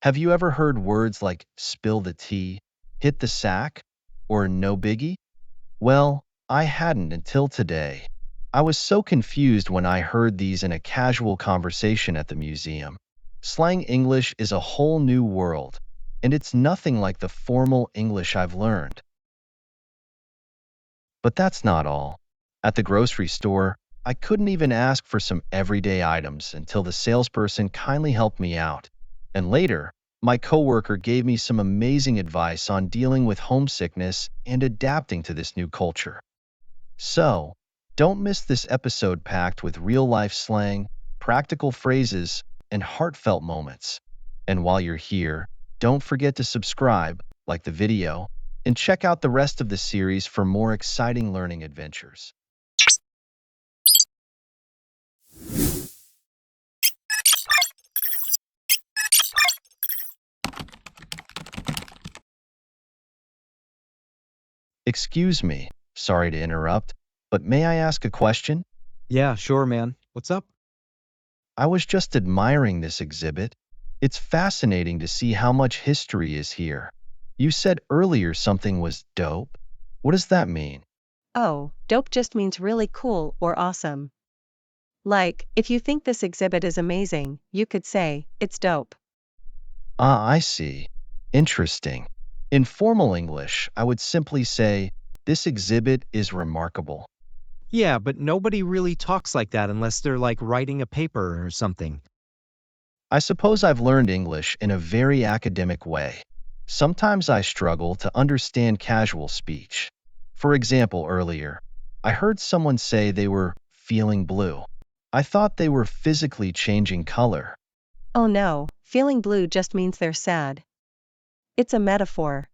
Have you ever heard words like spill the tea, hit the sack, or no biggie? Well, I hadn't until today. I was so confused when I heard these in a casual conversation at the museum. Slang English is a whole new world, and it's nothing like the formal English I've learned. But that's not all. At the grocery store, I couldn't even ask for some everyday items until the salesperson kindly helped me out. And later, my coworker gave me some amazing advice on dealing with homesickness and adapting to this new culture. So, don't miss this episode packed with real life slang, practical phrases, and heartfelt moments. And while you're here, don't forget to subscribe, like the video, and check out the rest of the series for more exciting learning adventures. Excuse me, sorry to interrupt, but may I ask a question? Yeah, sure, man. What's up? I was just admiring this exhibit. It's fascinating to see how much history is here. You said earlier something was dope. What does that mean? Oh, dope just means really cool or awesome. Like, if you think this exhibit is amazing, you could say, it's dope. Ah, I see. Interesting. In formal English, I would simply say, this exhibit is remarkable. Yeah, but nobody really talks like that unless they're like writing a paper or something. I suppose I've learned English in a very academic way. Sometimes I struggle to understand casual speech. For example, earlier, I heard someone say they were feeling blue. I thought they were physically changing color. Oh no, feeling blue just means they're sad. It's a metaphor.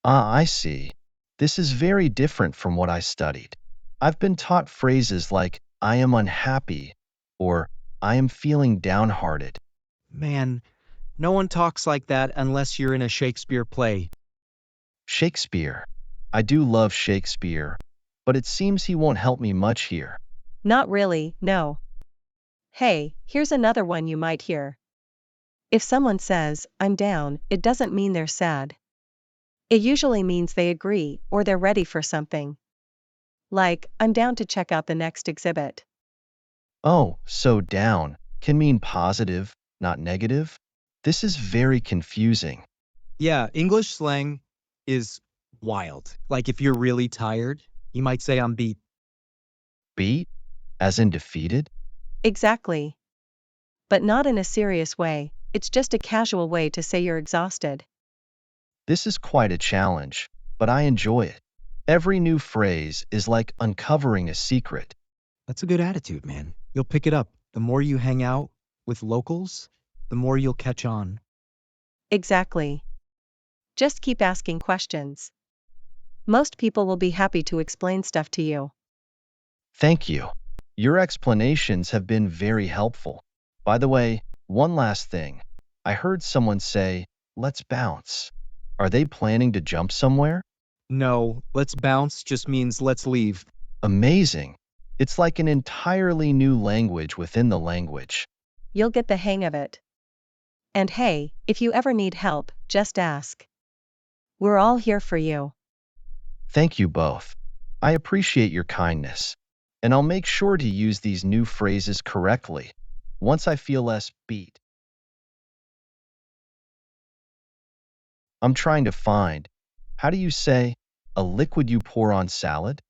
Ah, I see. This is very different from what I studied. I've been taught phrases like, I am unhappy, or I am feeling downhearted. Man, no one talks like that unless you're in a Shakespeare play. Shakespeare. I do love Shakespeare, but it seems he won't help me much here. Not really, no. Hey, here's another one you might hear. If someone says, I'm down, it doesn't mean they're sad. It usually means they agree or they're ready for something. Like, I'm down to check out the next exhibit. Oh, so down can mean positive, not negative? This is very confusing. Yeah, English slang is wild. Like if you're really tired, you might say I'm beat. Beat, as in defeated? Exactly. But not in a serious way, it's just a casual way to say you're exhausted. This is quite a challenge, but I enjoy it. Every new phrase is like uncovering a secret. That's a good attitude, man. You'll pick it up. The more you hang out with locals, the more you'll catch on. Exactly. Just keep asking questions. Most people will be happy to explain stuff to you. Thank you. Your explanations have been very helpful. By the way, one last thing. I heard someone say, let's bounce. Are they planning to jump somewhere? No, let's bounce just means let's leave. Amazing. It's like an entirely new language within the language. You'll get the hang of it. And hey, if you ever need help, just ask. We're all here for you. Thank you both. I appreciate your kindness. And I'll make sure to use these new phrases correctly once I feel less beat. I'm trying to find, how do you say, a liquid you pour on salad?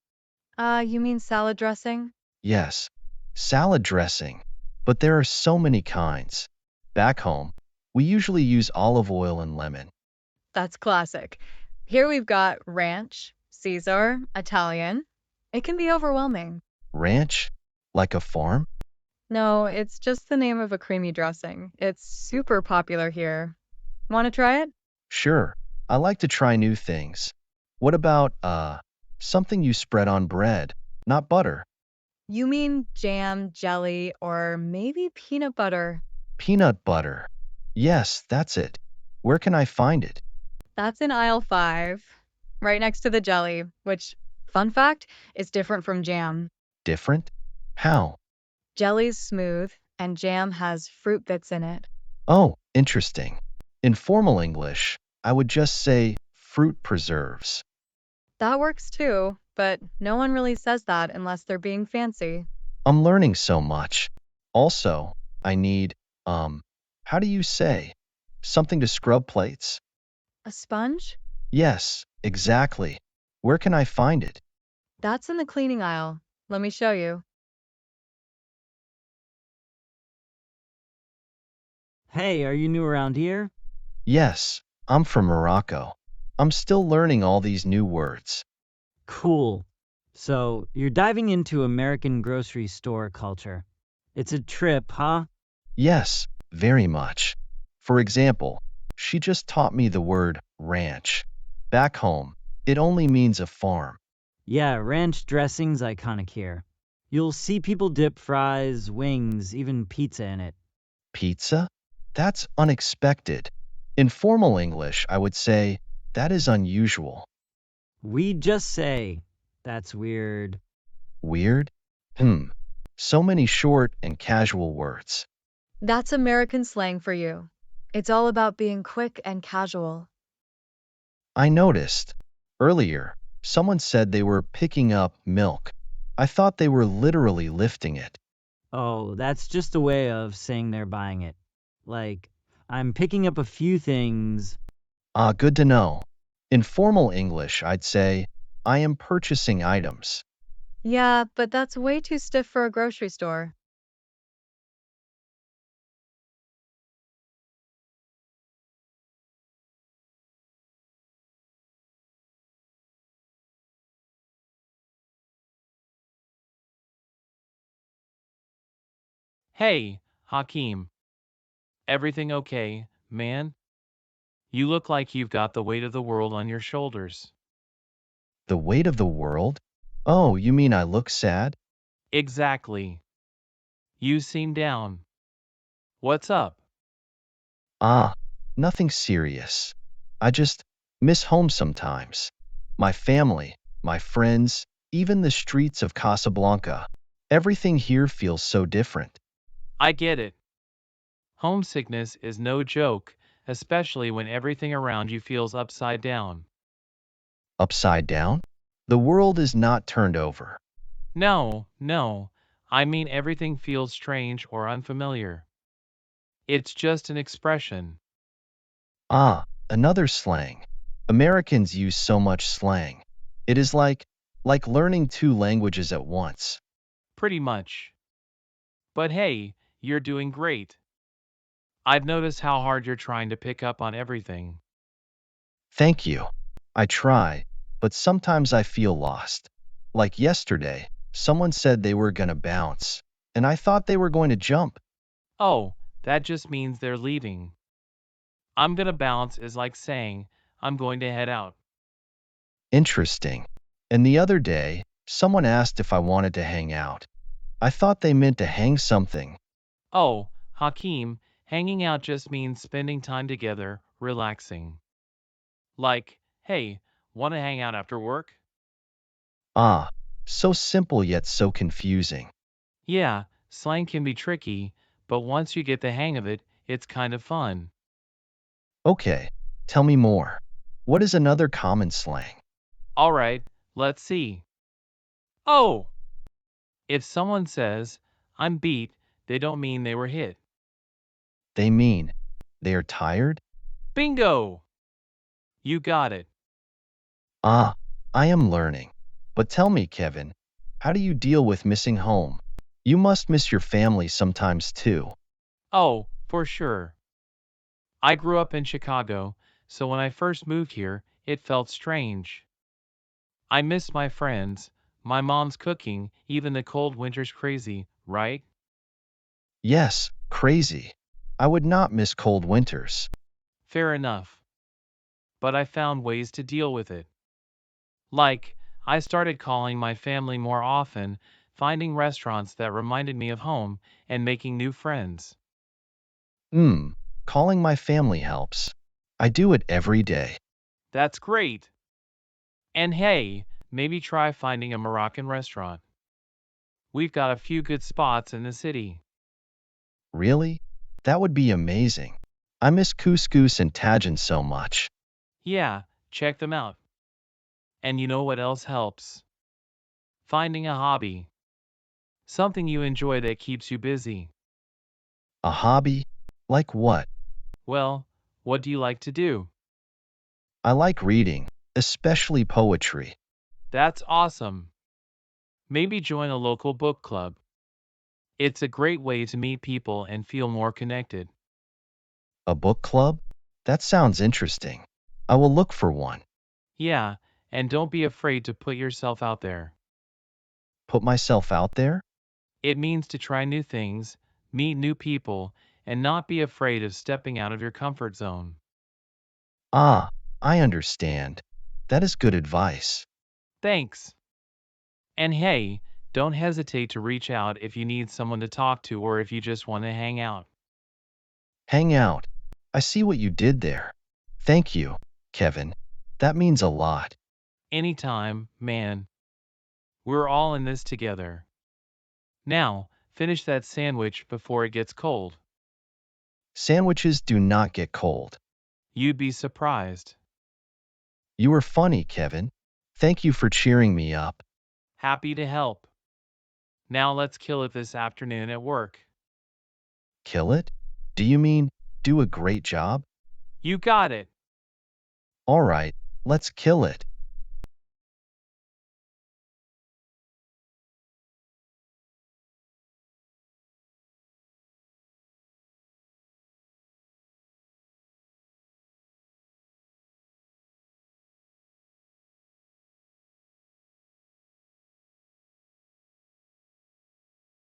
You mean salad dressing? Yes, salad dressing. But there are so many kinds. Back home, we usually use olive oil and lemon. That's classic. Here we've got ranch, Caesar, Italian. It can be overwhelming. Ranch? Like a farm? No, it's just the name of a creamy dressing. It's super popular here. Want to try it? Sure, I like to try new things. What about, something you spread on bread, not butter? You mean jam, jelly, or maybe peanut butter? Peanut butter. Yes, that's it. Where can I find it? That's in aisle 5, right next to the jelly, which, fun fact, is different from jam. Different? How? Jelly's smooth, and jam has fruit bits in it. Oh, interesting. In formal English, I would just say fruit preserves. That works too, but no one really says that unless they're being fancy. I'm learning so much. Also, I need, um, how do you say? Something to scrub plates? A sponge? Yes, exactly. Where can I find it? That's in the cleaning aisle. Let me show you. Hey, are you new around here? Yes, I'm from Morocco. I'm still learning all these new words. Cool. So, you're diving into American grocery store culture. It's a trip, huh? Yes, very much. For example, she just taught me the word ranch. Back home, it only means a farm. Yeah, ranch dressing's iconic here. You'll see people dip fries, wings, even pizza in it. Pizza? That's unexpected. In formal English, I would say that is unusual. We just say, that's weird. Weird? Hmm. So many short and casual words. That's American slang for you. It's all about being quick and casual. I noticed. Earlier, someone said they were picking up milk. I thought they were literally lifting it. Oh, that's just a way of saying they're buying it. Like, I'm picking up a few things. Ah, good to know. In formal English, I'd say, I am purchasing items. Yeah, but that's way too stiff for a grocery store. Hey, Hakim. Everything okay, man? You look like you've got the weight of the world on your shoulders. The weight of the world? Oh, you mean I look sad? Exactly. You seem down. What's up? Ah, nothing serious. I just miss home sometimes. My family, my friends, even the streets of Casablanca. Everything here feels so different. I get it. Homesickness is no joke, especially when everything around you feels upside down. Upside down? The world is not turned over. No, I mean everything feels strange or unfamiliar. It's just an expression. Ah, another slang. Americans use so much slang. It is like learning two languages at once. Pretty much. But hey, you're doing great. I've noticed how hard you're trying to pick up on everything. Thank you. I try, but sometimes I feel lost. Like yesterday, someone said they were gonna bounce, and I thought they were going to jump. Oh, that just means they're leaving. I'm gonna bounce is like saying, I'm going to head out. Interesting. And the other day, someone asked if I wanted to hang out. I thought they meant to hang something. Oh, Hakeem, hanging out just means spending time together, relaxing. Like, hey, wanna hang out after work? Ah, so simple yet so confusing. Yeah, slang can be tricky, but once you get the hang of it, it's kind of fun. Okay, tell me more. What is another common slang? Alright, let's see. Oh! If someone says, I'm beat, they don't mean they were hit. They mean they are tired? Bingo! You got it. Ah, I am learning. But tell me, Kevin, how do you deal with missing home? You must miss your family sometimes too. Oh, for sure. I grew up in Chicago, so when I first moved here, it felt strange. I miss my friends, my mom's cooking, even the cold winter's crazy, right? Yes, crazy. I would not miss cold winters. Fair enough. But I found ways to deal with it. Like, I started calling my family more often, finding restaurants that reminded me of home, and making new friends. Hmm, calling my family helps. I do it every day. That's great. And hey, maybe try finding a Moroccan restaurant. We've got a few good spots in the city. Really? That would be amazing. I miss couscous and tagine so much. Yeah, check them out. And you know what else helps? Finding a hobby. Something you enjoy that keeps you busy. A hobby? Like what? Well, what do you like to do? I like reading, especially poetry. That's awesome. Maybe join a local book club. It's a great way to meet people and feel more connected. A book club? That sounds interesting. I will look for one. Yeah, and don't be afraid to put yourself out there. Put myself out there? It means to try new things, meet new people, and not be afraid of stepping out of your comfort zone. Ah, I understand. That is good advice. Thanks. And hey, don't hesitate to reach out if you need someone to talk to or if you just want to hang out. Hang out. I see what you did there. Thank you, Kevin. That means a lot. Anytime, man. We're all in this together. Now, finish that sandwich before it gets cold. Sandwiches do not get cold. You'd be surprised. You were funny, Kevin. Thank you for cheering me up. Happy to help. Now let's kill it this afternoon at work. Kill it? Do you mean do a great job? You got it. All right, let's kill it.